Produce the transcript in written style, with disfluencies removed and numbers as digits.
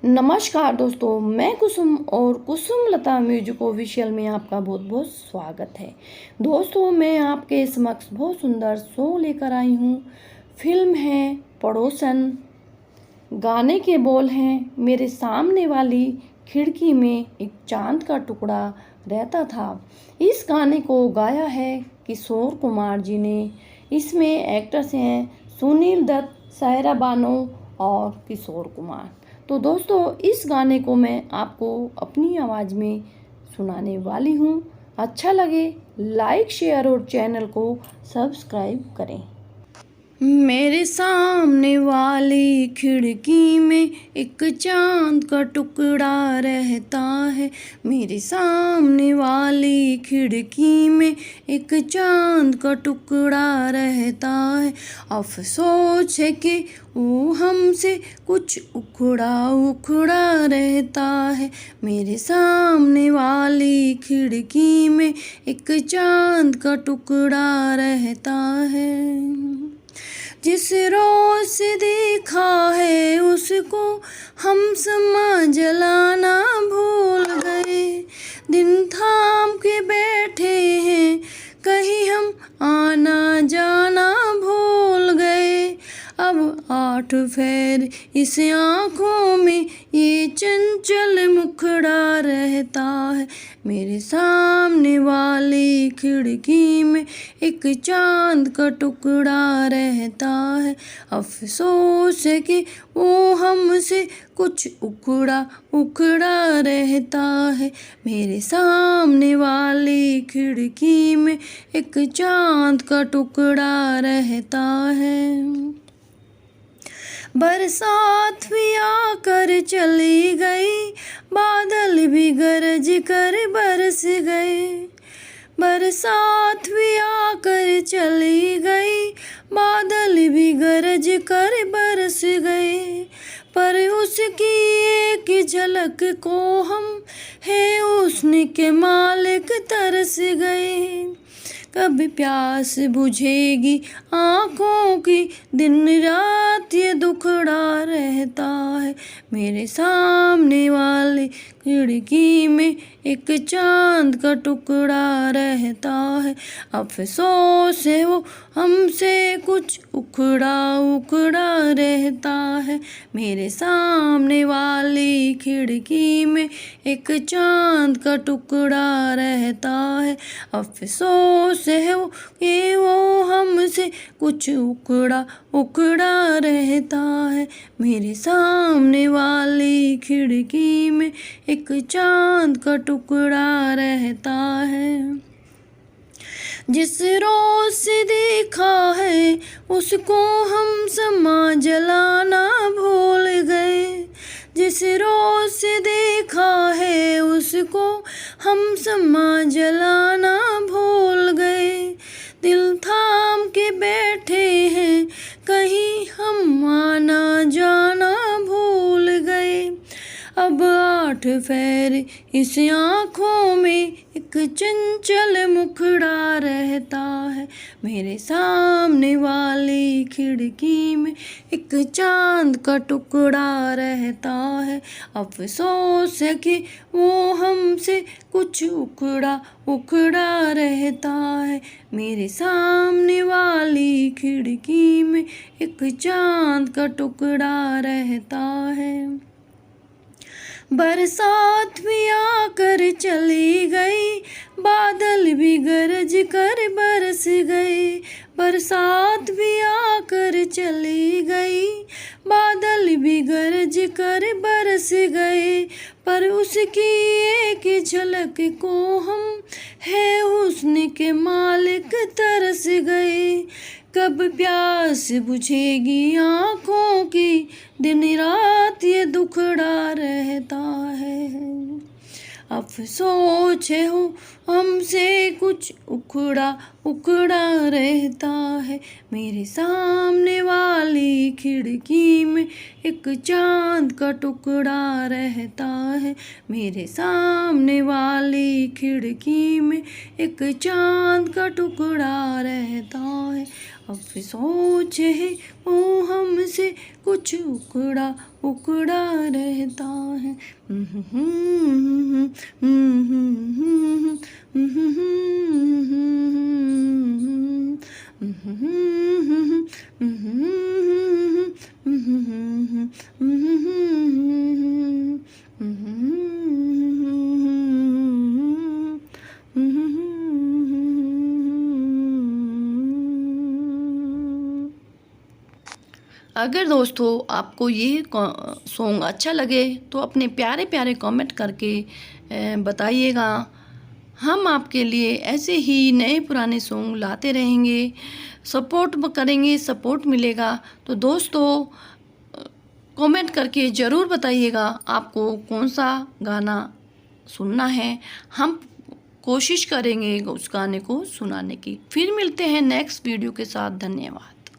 नमस्कार दोस्तों, मैं कुसुम और कुसुम लता म्यूजिक ऑफिशियल में आपका बहुत बहुत स्वागत है। दोस्तों, मैं आपके समक्ष बहुत सुंदर शो लेकर आई हूँ। फिल्म है पड़ोसन। गाने के बोल हैं, मेरे सामने वाली खिड़की में एक चांद का टुकड़ा रहता था। इस गाने को गाया है किशोर कुमार जी ने। इसमें एक्टर्स हैं सुनील दत्त, सायरा बानो और किशोर कुमार। तो दोस्तों, इस गाने को मैं आपको अपनी आवाज़ में सुनाने वाली हूँ। अच्छा लगे लाइक, शेयर और चैनल को सब्सक्राइब करें। मेरे सामने वाली खिड़की में एक चांद का टुकड़ा रहता है। मेरे सामने वाली खिड़की में एक चांद का टुकड़ा रहता है। अफसोस है कि वो हमसे कुछ उखड़ा उखड़ा रहता है। मेरे सामने वाली खिड़की में एक चांद का टुकड़ा रहता है। जिस रोज से देखा है उसको हम समा जलाना भूल गए। दिन थाम के बैठे हैं, कहीं हम आना जाना भूल गए। अब 8 फेर इस आँखों में ये चंचल मुखड़ा रहता है। मेरे सामने वाली खिड़की में एक चांद का टुकड़ा रहता है। अफसोस है कि वो हमसे कुछ उखड़ा उखड़ा रहता है। मेरे सामने वाली खिड़की में एक चांद का टुकड़ा रहता है। बरसात भी आकर चली गई, बादल भी गरज कर बरस गए। बरसात भी आकर चली गई, बादल भी गरज कर बरस गए। पर उसकी एक झलक को हम है हुस्न के मालिक तरस गए। कब प्यास बुझेगी आँखों की, दिन रात ये दुखड़ा रहता है। मेरे सामने वाली खिड़की में एक चांद का टुकड़ा रहता है। अफसोस है वो हमसे कुछ उखड़ा उखड़ा रहता है। मेरे सामने वाली खिड़की में एक चांद का टुकड़ा रहता है। अफसोस है वो हमसे कुछ उखड़ा उखड़ा रहता है। मेरे सामने वाली खिड़की में एक चांद का टुकड़ा रहता है। जिस रोज से देखा है उसको हम समा जलाना भूल गए। जिस रोज से देखा है उसको हम समा जलाना भूल गए। दिल थाम के बैठे हैं, कहीं हम आना जाना भूल गए। अब 8 फेर इस आँखों में एक चंचल मुखड़ा रहता है। मेरे सामने वाली खिड़की में एक चांद का टुकड़ा रहता है। अफसोस है कि वो हमसे कुछ उखड़ा उखड़ा रहता है। मेरे सामने वाली खिड़की में एक चांद का टुकड़ा रहता है। बरसात भी आकर चली गई, बादल भी गरज कर बरस गए। बरसात भी आकर चली गई, बादल भी गरज कर बरस गए। पर उसकी एक झलक को हम है हुस्न के मालिक तरस गए। कब प्यास बुझेगी आँखों की, दिन रात ये दुखड़ा रहता है। अफसोस है हो हमसे कुछ उखड़ा उखड़ा रहता है। मेरे सामने वाली खिड़की में एक चांद का टुकड़ा रहता है। मेरे सामने वाली खिड़की में एक चांद का टुकड़ा रहता है। अफसोस है वो हमसे कुछ उखड़ा उकड़ा रहता है। अगर दोस्तों आपको ये सॉन्ग अच्छा लगे तो अपने प्यारे प्यारे कमेंट करके बताइएगा। हम आपके लिए ऐसे ही नए पुराने सॉन्ग लाते रहेंगे, सपोर्ट करेंगे, सपोर्ट मिलेगा। तो दोस्तों कमेंट करके ज़रूर बताइएगा आपको कौन सा गाना सुनना है। हम कोशिश करेंगे उस गाने को सुनाने की। फिर मिलते हैं नेक्स्ट वीडियो के साथ। धन्यवाद।